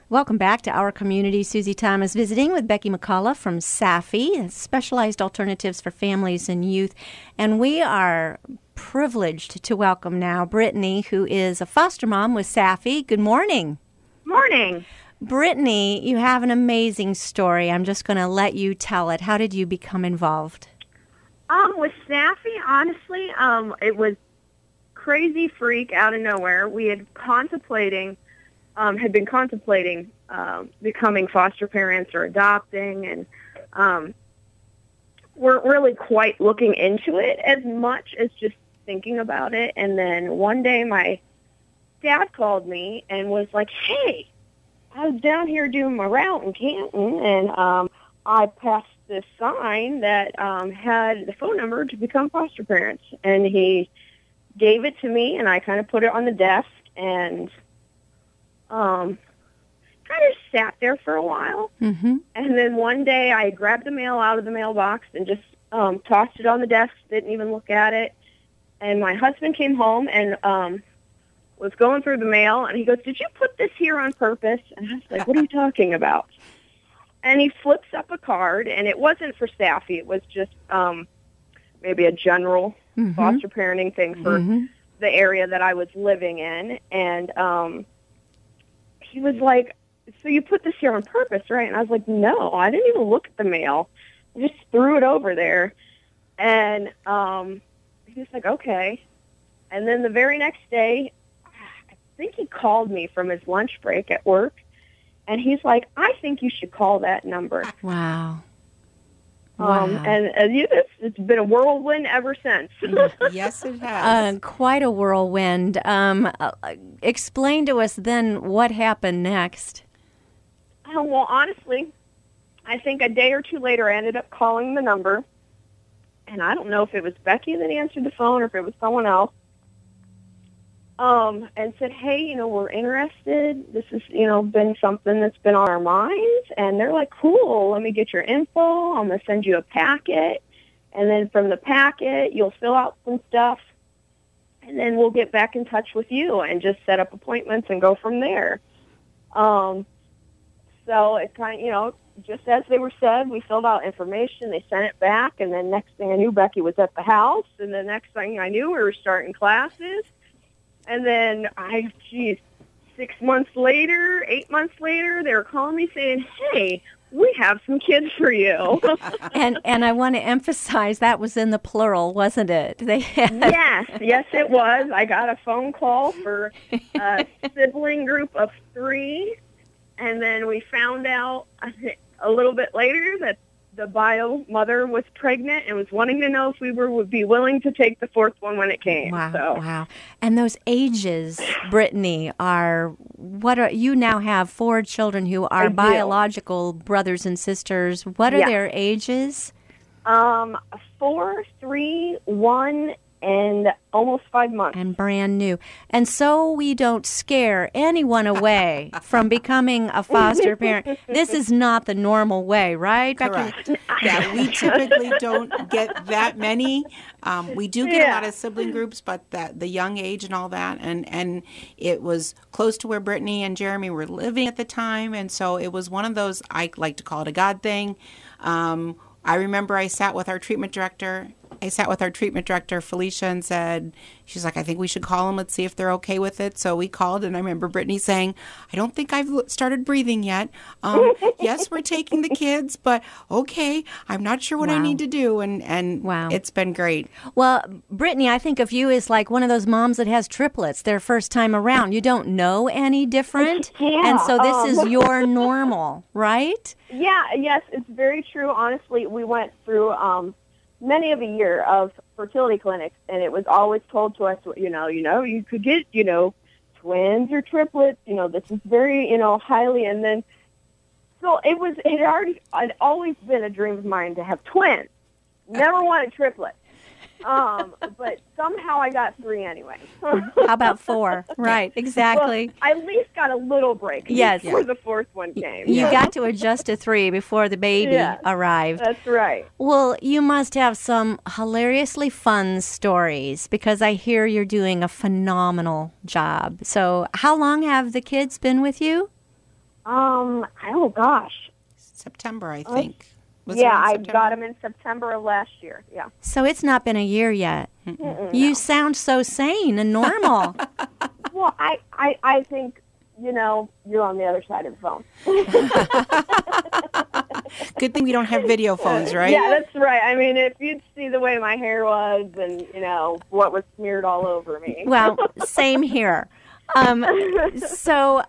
Welcome back to Our Community. Susie Thomas visiting with Becky McCullough from SAFI, Specialized Alternatives for Families and Youth. And we are privileged to welcome now Brittany, who is a foster mom with SAFI. Good morning. Morning. Brittany, you have an amazing story. I'm just going to let you tell it. How did you become involved? With SAFI, honestly, it was crazy freak out of nowhere. We had been contemplating becoming foster parents or adopting, and weren't really quite looking into it as much as just thinking about it. And then one day my dad called me and was like, hey, I was down here doing my route in Canton, and I passed this sign that had the phone number to become foster parents. And he gave it to me, and I kind of put it on the desk and kind of sat there for a while. Mm-hmm. And then one day I grabbed the mail out of the mailbox and just tossed it on the desk, didn't even look at it. And my husband came home and was going through the mail, and he goes, did you put this here on purpose? And I was like, what are you talking about? And he flips up a card, and it wasn't for SAFI. It was just maybe a general foster parenting thing for the area that I was living in. And he was like, so you put this here on purpose, right? And I was like, no, I didn't even look at the mail. I just threw it over there. And he was like, okay. And then the very next day, I think he called me from his lunch break at work. And he's like, I think you should call that number. Wow. And it's been a whirlwind ever since. Yes, it has. Quite a whirlwind. Explain to us then what happened next. Well, honestly, I think a day or two later I ended up calling the number. And I don't know if it was Becky that answered the phone or if it was someone else. And said, hey, we're interested. This has, been something that's been on our minds. And they're like, cool, let me get your info. I'm going to send you a packet. And then from the packet, you'll fill out some stuff. And then we'll get back in touch with you and just set up appointments and go from there. So it kind of, just as they were said, we filled out information. They sent it back. And then next thing I knew, Becky was at the house. And the next thing I knew, we were starting classes. And then 6 months later, 8 months later, they were calling me saying, hey, we have some kids for you. And I want to emphasize that was in the plural, wasn't it? They had... Yes, it was. I got a phone call for a sibling group of 3. And then we found out a little bit later that the bio mother was pregnant and was wanting to know if we would be willing to take the 4th one when it came. Wow. And those ages, Brittany, you now have 4 children who are biological brothers and sisters. What are their ages? 4, 3, 1, and almost 5 months. And brand new. And so we don't scare anyone away from becoming a foster parent. This is not the normal way, right, Becky? Correct. Yeah, we typically don't get that many. We do get a lot of sibling groups, but the young age and all that, and it was close to where Brittany and Jeremy were living at the time, and so it was one of those, I like to call it a God thing. I remember I sat with our treatment director, Felicia, and said, she's like, I think we should call them. Let's see if they're okay with it. So we called, and I remember Brittany saying, I don't think I've started breathing yet. Yes, we're taking the kids, but okay, I'm not sure what I need to do. And It's been great. Well, Brittany, I think of you as like one of those moms that has triplets their first time around. You don't know any different. And so this is your normal, right? Yes, it's very true. Honestly, we went through many of a year of fertility clinics, and it was always told to us, you could get, twins or triplets, this is very, highly, and then, so I'd always been a dream of mine to have twins. Never wanted triplets. But somehow I got 3 anyway. How about 4? Right, exactly. Well, I at least got a little break before the 4th one came. You got to adjust to 3 before the baby arrived. That's right. Well, you must have some hilariously fun stories because I hear you're doing a phenomenal job. So how long have the kids been with you? Oh gosh. September, I think. Was it Yeah, in I September? got him in September of last year. Yeah. So it's not been a year yet. You sound so sane and normal. Well, I think, you're on the other side of the phone. Good thing we don't have video phones, right? Yeah, that's right. I mean, if you'd see the way my hair was and, what was smeared all over me. Well, same here. So,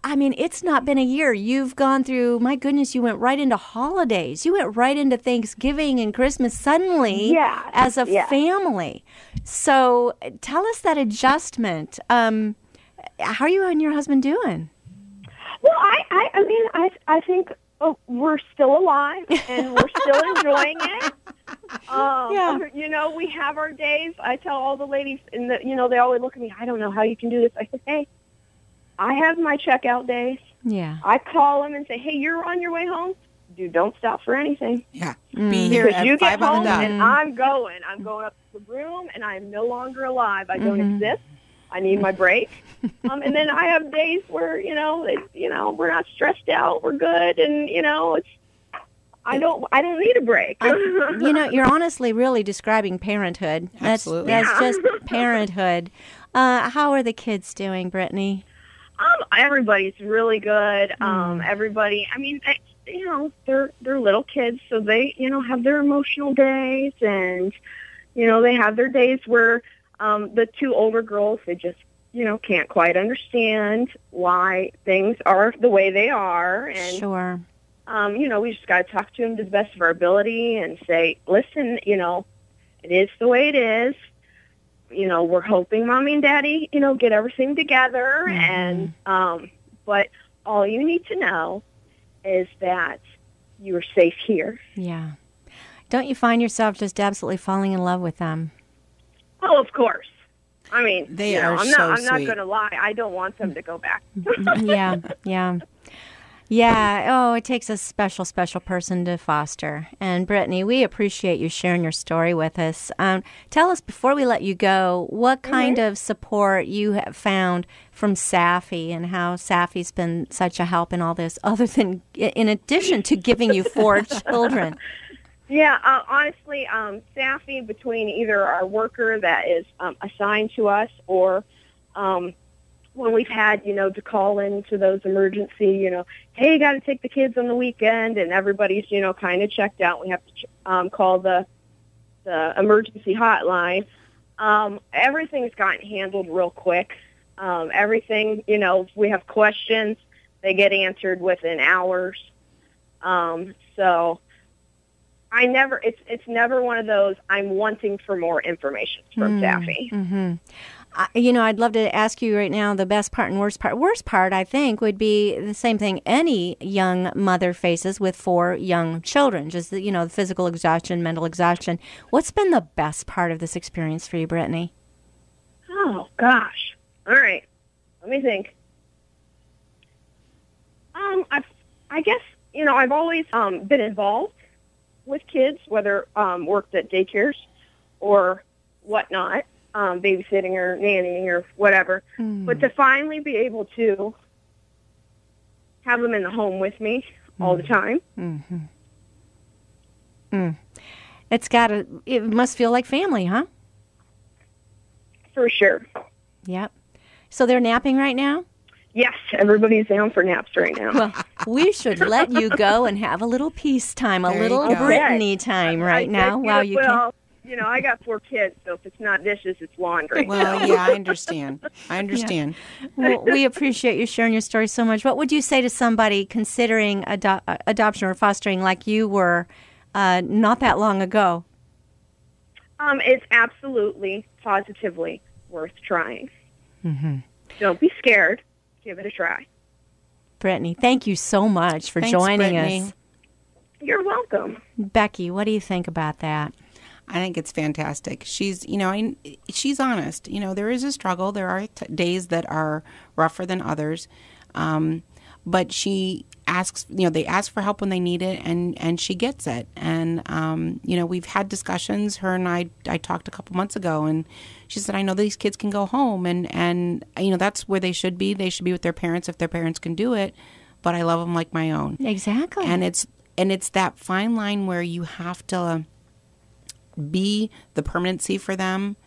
I mean, it's not been a year. You've gone through, my goodness, you went right into holidays. You went right into Thanksgiving and Christmas suddenly as a family. So tell us that adjustment. How are you and your husband doing? Well, I think we're still alive and we're still enjoying it. We have our days. I tell all the ladies, and they always look at me, I don't know how you can do this. I say, hey, I have my checkout days. Yeah. I call them and say, hey, you're on your way home? Dude, don't stop for anything. Yeah. Be here Because at you 5 get on home the dot. and I'm going up to the room and I'm no longer alive. I don't exist. I need my break. And then I have days where, we're not stressed out. We're good. And, I don't need a break. You're honestly really describing parenthood. Absolutely. That's just parenthood. How are the kids doing, Brittany? Everybody's really good. Everybody, I mean, they're little kids, so they, have their emotional days, and, they have their days where the two older girls, they just, can't quite understand why things are the way they are. And, Sure. We just got to talk to them to the best of our ability and say, listen, it is the way it is. We're hoping Mommy and Daddy, get everything together. And, but all you need to know is that you are safe here. Yeah. Don't you find yourself just absolutely falling in love with them? Oh, of course. I mean, They are I'm so not sweet. going to lie. I don't want them to go back. Yeah. Oh, it takes a special, special person to foster. And Brittany, we appreciate you sharing your story with us. Tell us, before we let you go, what kind of support you have found from Safi and how Safi's been such a help in all this, other than, in addition to giving you 4 children. Yeah, honestly, Safi, between either our worker that is assigned to us or when we've had, to call into those emergency, hey, you got to take the kids on the weekend, and everybody's, kind of checked out. We have to call the emergency hotline. Everything's gotten handled real quick. Everything, if we have questions, they get answered within hours. So it's never one of those I'm wanting for more information from Safi. I'd love to ask you right now the best part and worst part. Worst part, I think, would be the same thing any young mother faces with 4 young children, just, the physical exhaustion, mental exhaustion. What's been the best part of this experience for you, Brittany? Oh, gosh. All right. Let me think. I guess, I've always been involved with kids, whether worked at daycares or whatnot. Babysitting or nannying or whatever, but to finally be able to have them in the home with me all the time. It must feel like family, huh? For sure. Yep. So they're napping right now? Yes, everybody's down for naps right now. Well, we should let you go and have a little peace time, a There you little go. Brittany time right now while you can. I got 4 kids, so if it's not dishes, it's laundry. Well, yeah, I understand. Well, we appreciate you sharing your story so much. What would you say to somebody considering adoption or fostering like you were not that long ago? It's absolutely, positively worth trying. Don't be scared. Give it a try. Brittany, thank you so much for Thanks, joining Brittany. us. You're welcome. Becky, what do you think about that? I think it's fantastic. She's, she's honest. There is a struggle. There are days that are rougher than others. But she asks, they ask for help when they need it, and she gets it. And, we've had discussions. Her and I talked a couple months ago, and she said, I know these kids can go home, and that's where they should be. They should be with their parents if their parents can do it. but I love them like my own. Exactly. And it's that fine line where you have to be the permanency for them,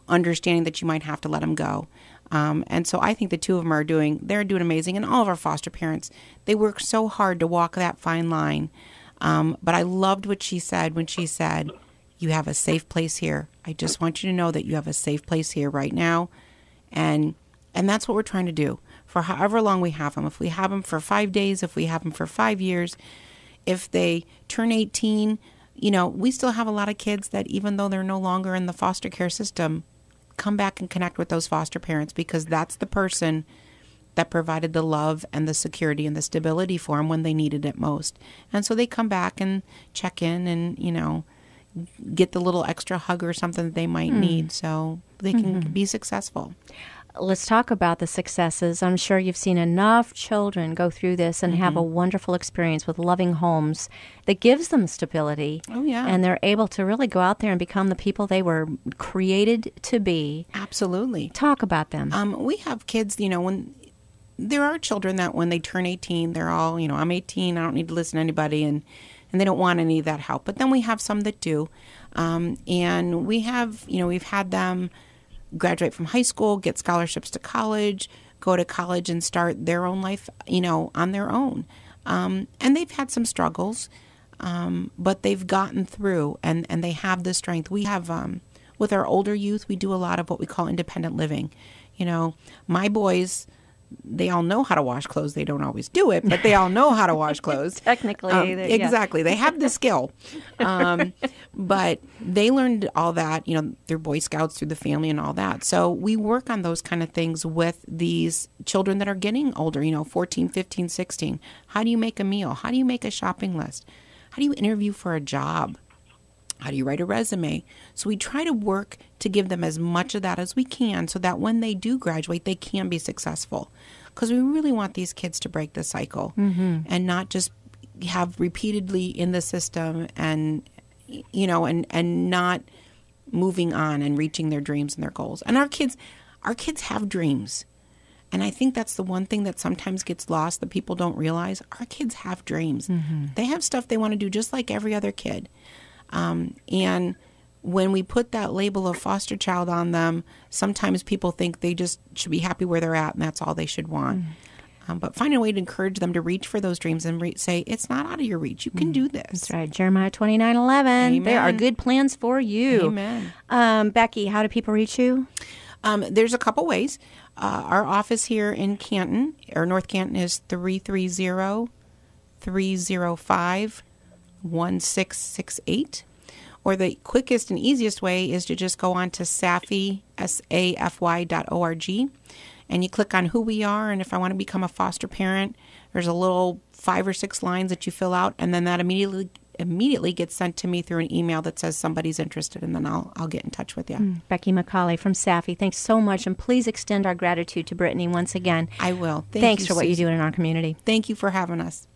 understanding that you might have to let them go. And so I think the two of them they're doing amazing. And all of our foster parents, they work so hard to walk that fine line. But I loved what she said when she said, you have a safe place here. I just want you to know that you have a safe place here right now. And that's what we're trying to do for however long we have them. If we have them for 5 days, if we have them for 5 years, if they turn 18, we still have a lot of kids that even though they're no longer in the foster care system, come back and connect with those foster parents because that's the person that provided the love and the security and the stability for them when they needed it most. And so they come back and check in and, get the little extra hug or something that they might need so they can be successful. Let's talk about the successes. I'm sure you've seen enough children go through this and have a wonderful experience with loving homes that gives them stability. Oh, yeah. And they're able to really go out there and become the people they were created to be. Absolutely. Talk about them. We have kids, when there are children that when they turn 18, they're all, I'm 18, I don't need to listen to anybody, and they don't want any of that help. But then we have some that do. And we have, we've had them graduate from high school, get scholarships to college, go to college and start their own life, on their own. And they've had some struggles, but they've gotten through and they have the strength. We have, with our older youth, we do a lot of what we call independent living. My boys, they all know how to wash clothes. They don't always do it, but they all know how to wash clothes. Technically. Exactly. They have the skill. But they learned all that, they're Boy Scouts through the family and all that. So we work on those kind of things with these children that are getting older, 14, 15, 16. How do you make a meal? How do you make a shopping list? How do you interview for a job? How do you write a resume? So we try to work to give them as much of that as we can so that when they do graduate, they can be successful. Because we really want these kids to break the cycle and not just have repeatedly in the system and, and not moving on and reaching their dreams and their goals. And our kids have dreams. And I think that's the one thing that sometimes gets lost that people don't realize. Our kids have dreams. They have stuff they want to do just like every other kid. And when we put that label of foster child on them, sometimes people think they just should be happy where they're at and that's all they should want. But find a way to encourage them to reach for those dreams and say, it's not out of your reach. You can do this. That's right. Jeremiah 29:11. There are good plans for you. Amen. Becky, how do people reach you? There's a couple ways. Our office here in Canton, or North Canton, is 330-305-1668. Or the quickest and easiest way is to just go on to SAFY, SAFY.org, and you click on who we are, and if I want to become a foster parent, there's a little 5 or 6 lines that you fill out, and then that immediately gets sent to me through an email that says somebody's interested, and then I'll get in touch with you. Becky McCauley from SAFY, thanks so much, and please extend our gratitude to Brittany once again. I will. Thanks for what you do in our community. Thank you for having us.